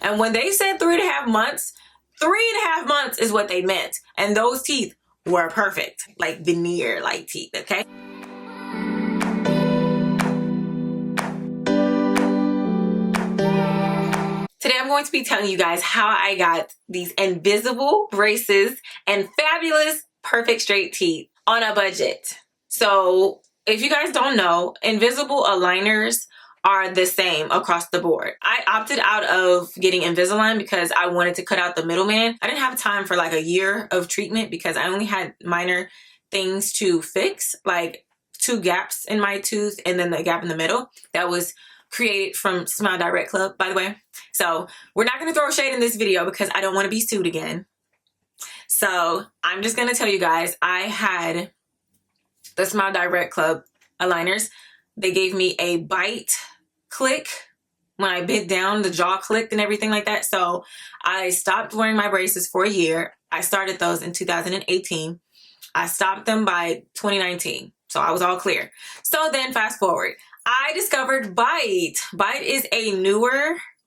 And when they said 3.5 months, 3.5 months is what they meant. And those teeth were perfect, like veneer like teeth, okay? Today I'm going to be telling you guys how I got these invisible braces and fabulous perfect straight teeth on a budget. So if you guys don't know, invisible aligners are the same across the board. I opted out of getting Invisalign because I wanted to cut out the middleman. I didn't have time for like a year of treatment because I only had minor things to fix, like 2 gaps in my tooth and then the gap in the middle that was created from Smile Direct Club, by the way. So we're not going to throw shade in this video because I don't want to be sued again. So I'm just going to tell you guys, I had the Smile Direct Club aligners. They gave me a Byte click. When I bit down, the jaw clicked and everything like that. So I stopped wearing my braces for a year. I started those in 2018. I stopped them by 2019. So I was all clear. So then fast forward, I discovered Byte. Byte is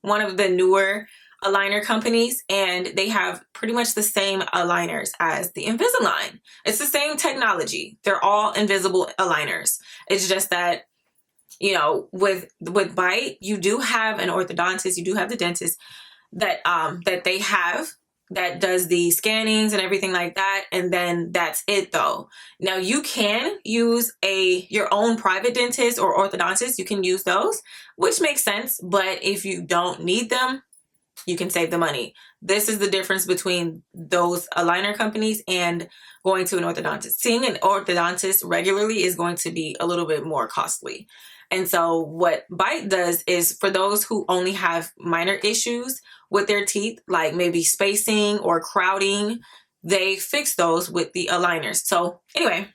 one of the newer aligner companies, and they have pretty much the same aligners as the Invisalign. It's the same technology. They're all invisible aligners. It's just that, you know, with Byte, you do have an orthodontist, you do have the dentist that they have that does the scannings and everything like that, and then that's it though. Now you can use your own private dentist or orthodontist. You can use those, which makes sense, but if you don't need them, you can save the money. This is the difference between those aligner companies and going to an orthodontist. Seeing an orthodontist regularly is going to be a little bit more costly. And so what Byte does is for those who only have minor issues with their teeth, like maybe spacing or crowding, they fix those with the aligners. So anyway,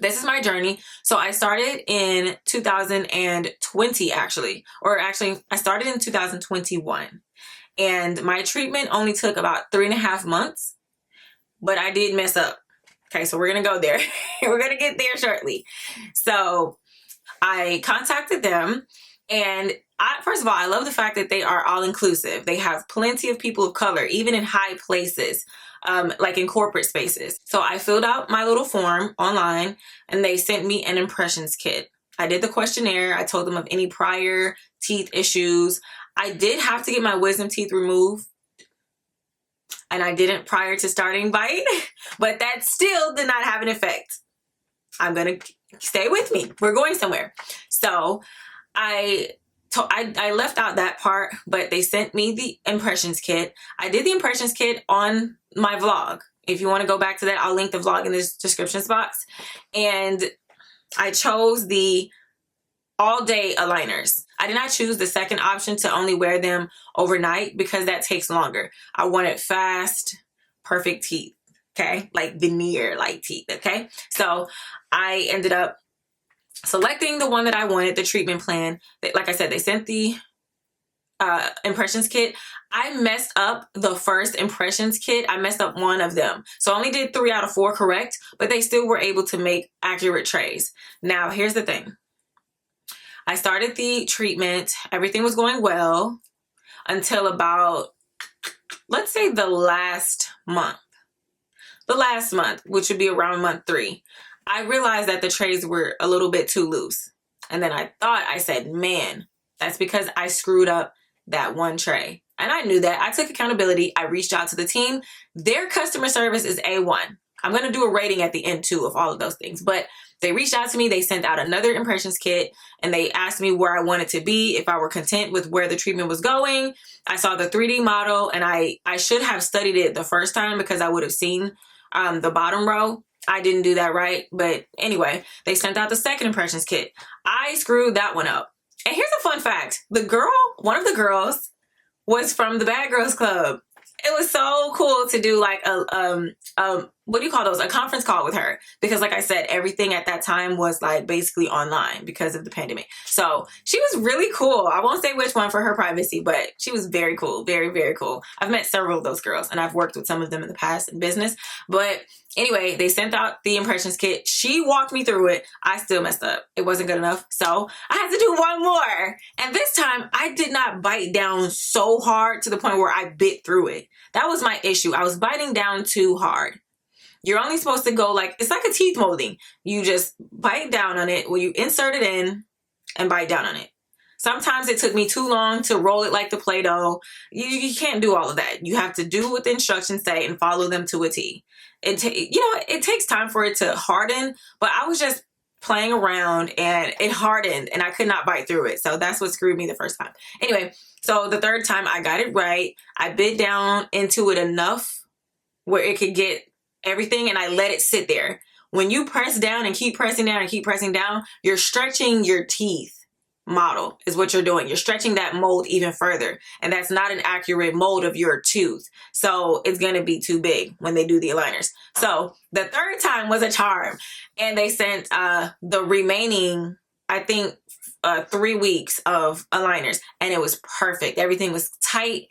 this is my journey. So I started in 2020 actually, I started in 2021. And my treatment only took about 3.5 months, but I did mess up. Okay, so we're gonna go there. We're gonna get there shortly. So I contacted them, and first of all, I love the fact that they are all inclusive. They have plenty of people of color, even in high places, like in corporate spaces. So I filled out my little form online, and they sent me an impressions kit. I did the questionnaire. I told them of any prior teeth issues. I did have to get my wisdom teeth removed, and I didn't prior to starting Byte, but that still did not have an effect. I'm gonna stay with me. We're going somewhere. So I left out that part, but they sent me the impressions kit. I did the impressions kit on my vlog. If you want to go back to that, I'll link the vlog in this description box. And I chose the all-day aligners. I did not choose the second option to only wear them overnight because that takes longer. I wanted fast, perfect teeth, okay? Like veneer-like teeth, okay? So I ended up selecting the one that I wanted, the treatment plan. Like I said, they sent the impressions kit. I messed up the first impressions kit. I messed up one of them. So I only did 3 out of 4 correct, but they still were able to make accurate trays. Now, here's the thing. I started the treatment. Everything was going well until about, let's say the last month. The last month, which would be around month 3. I realized that the trays were a little bit too loose. And then I said, man, that's because I screwed up that one tray. And I knew that. I took accountability. I reached out to the team. Their customer service is A1. I'm going to do a rating at the end too of all of those things. But they reached out to me. They sent out another impressions kit, and they asked me where I wanted to be, if I were content with where the treatment was going. I saw the 3D model, and I should have studied it the first time because I would have seen the bottom row. I didn't do that right. But anyway, they sent out the second impressions kit. I screwed that one up. And here's a fun fact. One of the girls was from the Bad Girls Club. It was so cool to do like a what do you call those? A conference call with her, because like I said, everything at that time was like basically online because of the pandemic. So she was really cool. I won't say which one for her privacy, but she was very cool. Very, very cool. I've met several of those girls and I've worked with some of them in the past in business. But anyway, they sent out the impressions kit. She walked me through it. I still messed up. It wasn't good enough. So I had to do one more. And this time I did not bite down so hard to the point where I bit through it. That was my issue. I was biting down too hard. You're only supposed to go like, it's like a teeth molding. You just bite down on it, you insert it in and bite down on it. Sometimes it took me too long to roll it like the Play-Doh. You can't do all of that. You have to do what the instructions say and follow them to a T. It takes time for it to harden, but I was just playing around and it hardened and I could not bite through it. So that's what screwed me the first time. Anyway, so the third time I got it right. I bit down into it enough where it could get everything and I let it sit there. When you press down and keep pressing down and keep pressing down, you're stretching your teeth model is what you're doing. You're stretching that mold even further. And that's not an accurate mold of your tooth. So it's going to be too big when they do the aligners. So the third time was a charm. And they sent the remaining, I think, 3 weeks of aligners. And it was perfect. Everything was tight.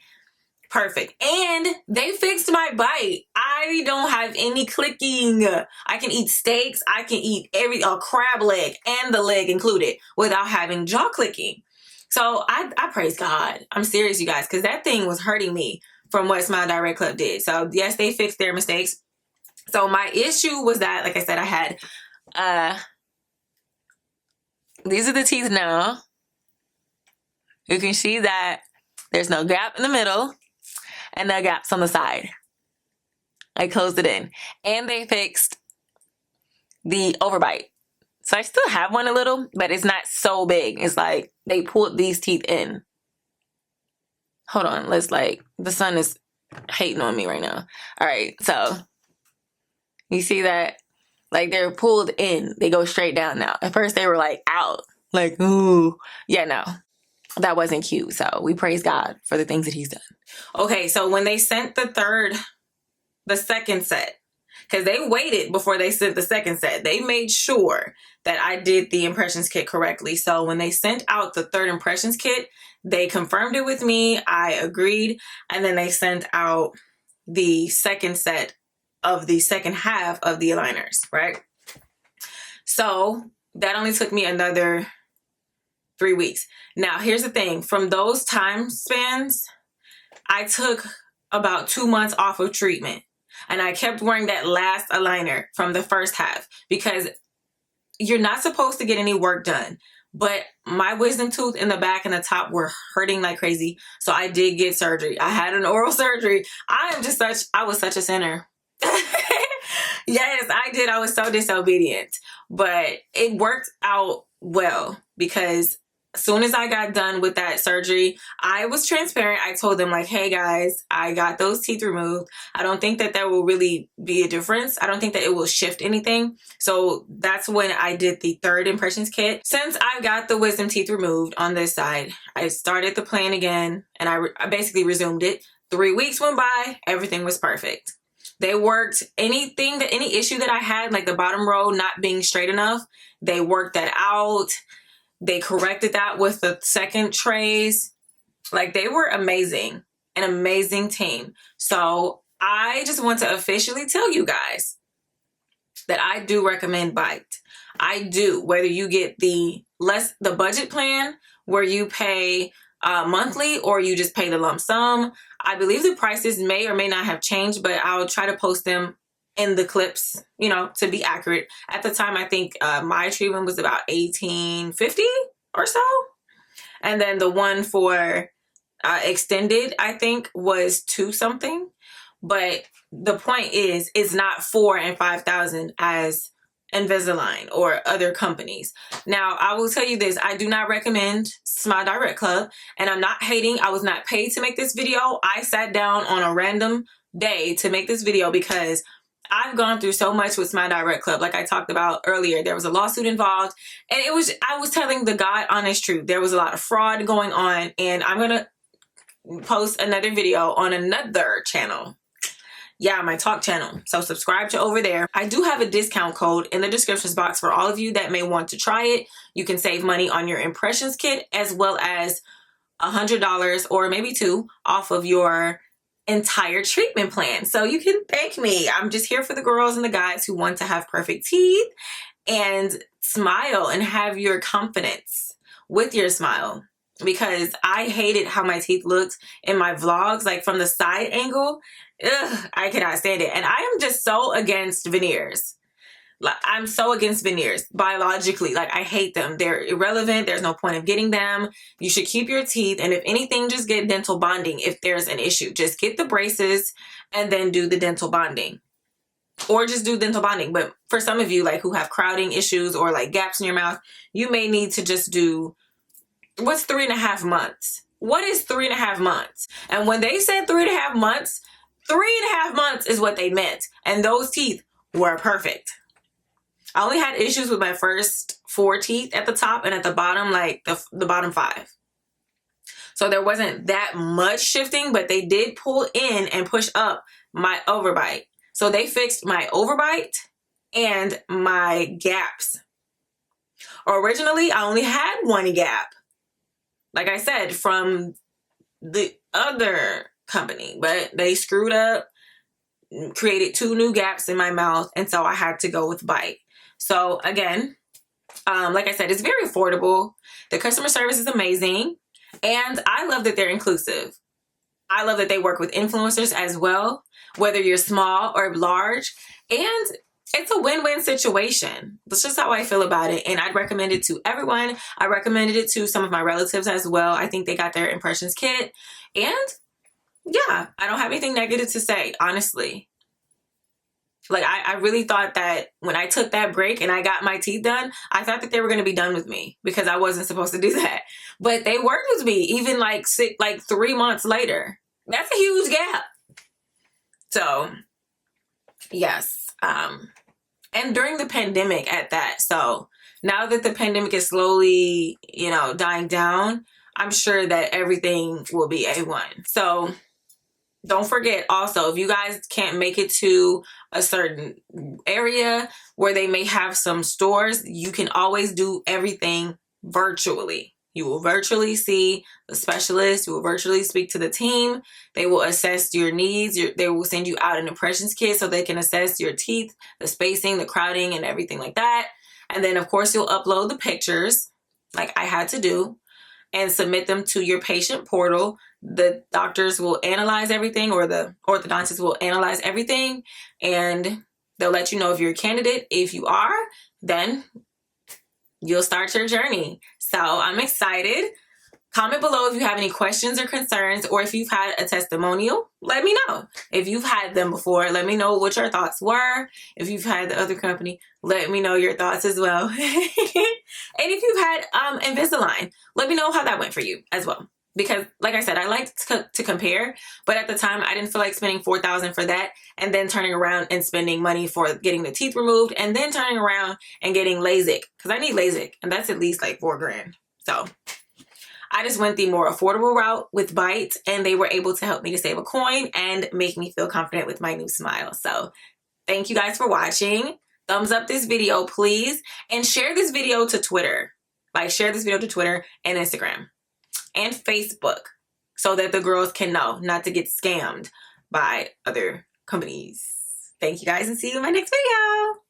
Perfect. And they fixed my bite. I don't have any clicking. I can eat steaks. I can eat a crab leg and the leg included without having jaw clicking. So I praise God. I'm serious, you guys, because that thing was hurting me from what Smile Direct Club did. So yes, they fixed their mistakes. So my issue was that, like I said, I had, these are the teeth now. You can see that there's no gap in the middle. And the gaps on the side. I closed it in. And they fixed the overbite. So I still have one a little, but it's not so big. It's like they pulled these teeth in. Hold on. The sun is hating on me right now. All right. So you see that? Like they're pulled in. They go straight down now. At first they were like out. Like, ooh. Yeah, no. That wasn't cute. So we praise God for the things that he's done. Okay, so when they sent the second set, because they waited before they sent the second set, they made sure that I did the impressions kit correctly. So when they sent out the third impressions kit, they confirmed it with me. I agreed. And then they sent out the second set of the second half of the aligners, right? So that only took me another 3 weeks. Now, here's the thing. From those time spans, I took about 2 months off of treatment. And I kept wearing that last aligner from the first half because you're not supposed to get any work done. But my wisdom tooth in the back and the top were hurting like crazy. So I did get surgery. I had an oral surgery. I was such a sinner. Yes, I did. I was so disobedient. But it worked out well because as soon as I got done with that surgery, I was transparent. I told them like, hey guys, I got those teeth removed. I don't think that there will really be a difference. I don't think that it will shift anything. So that's when I did the third impressions kit. Since I got the wisdom teeth removed on this side, I started the plan again and I basically resumed it. 3 weeks went by, everything was perfect. They worked any issue that I had, like the bottom row not being straight enough, they worked that out. They corrected that with the second trays. Like they were amazing, an amazing team. So I just want to officially tell you guys that I do recommend Byte. I do, whether you get the budget plan where you pay monthly or you just pay the lump sum. I believe the prices may or may not have changed, but I'll try to post them in the clips, to be accurate. At the time, I think my treatment was about $1,850 or so. And then the one for extended, I think, was $2 something. But the point is, it's not $4,000 and $5,000 as Invisalign or other companies. Now, I will tell you this. I do not recommend Smile Direct Club. And I'm not hating. I was not paid to make this video. I sat down on a random day to make this video because I've gone through so much with Smile Direct Club. Like I talked about earlier, there was a lawsuit involved and I was telling the God honest truth. There was a lot of fraud going on and I'm going to post another video on another channel yeah, my talk channel. So subscribe to over there. I do have a discount code in the descriptions box for all of you that may want to try it. You can save money on your impressions kit as well as $100 or maybe $2 off of your entire treatment plan. So you can thank me. I'm just here for the girls and the guys who want to have perfect teeth and smile and have your confidence with your smile, because I hated how my teeth looked in my vlogs, like from the side angle. Ugh, I cannot stand it. And I am just so against veneers. Like, I'm so against veneers biologically. Like, I hate them. They're irrelevant. There's no point of getting them. You should keep your teeth. And if anything, just get dental bonding. If there's an issue, just get the braces and then do the dental bonding, or just do dental bonding. But for some of you, like, who have crowding issues or like gaps in your mouth, you may need to just do, what's 3.5 months? What is 3.5 months? And when they said 3.5 months, 3.5 months is what they meant. And those teeth were perfect. I only had issues with my first 4 teeth at the top, and at the bottom, like the bottom 5. So there wasn't that much shifting, but they did pull in and push up my overbite. So they fixed my overbite and my gaps. Originally, I only had 1 gap, like I said, from the other company, but they screwed up, created 2 new gaps in my mouth, and so I had to go with Byte. So again, like I said, it's very affordable. The customer service is amazing, and I love that they're inclusive. I love that they work with influencers as well, whether you're small or large, and it's a win-win situation. That's just how I feel about it, and I'd recommend it to everyone. I recommended it to some of my relatives as well. I think they got their impressions kit, and yeah, I don't have anything negative to say, honestly. Like, I really thought that when I took that break and I got my teeth done, I thought that they were going to be done with me because I wasn't supposed to do that. But they worked with me even like 3 months later. That's a huge gap. So, yes. And during the pandemic at that. So now that the pandemic is slowly, dying down, I'm sure that everything will be A1. So don't forget also, if you guys can't make it to a certain area where they may have some stores, you can always do everything virtually. You will virtually see the specialist. You will virtually speak to the team. They will assess your needs. They will send you out an impressions kit so they can assess your teeth, the spacing, the crowding, and everything like that. And then, of course, you'll upload the pictures like I had to do and submit them to your patient portal. The doctors will analyze everything, or the orthodontist will analyze everything, and they'll let you know if you're a candidate. If you are, then you'll start your journey. So I'm excited. Comment below if you have any questions or concerns, or if you've had a testimonial, let me know. If you've had them before, let me know what your thoughts were. If you've had the other company, let me know your thoughts as well. And if you've had Invisalign, let me know how that went for you as well. Because like I said, I like to compare, but at the time I didn't feel like spending $4,000 for that and then turning around and spending money for getting the teeth removed and then turning around and getting LASIK, because I need LASIK and that's at least like $4,000. So I just went the more affordable route with Byte, and they were able to help me to save a coin and make me feel confident with my new smile. So thank you guys for watching. Thumbs up this video, please, and share this video to Twitter. Like, share this video to Twitter and Instagram and Facebook so that the girls can know not to get scammed by other companies. Thank you guys, and see you in my next video.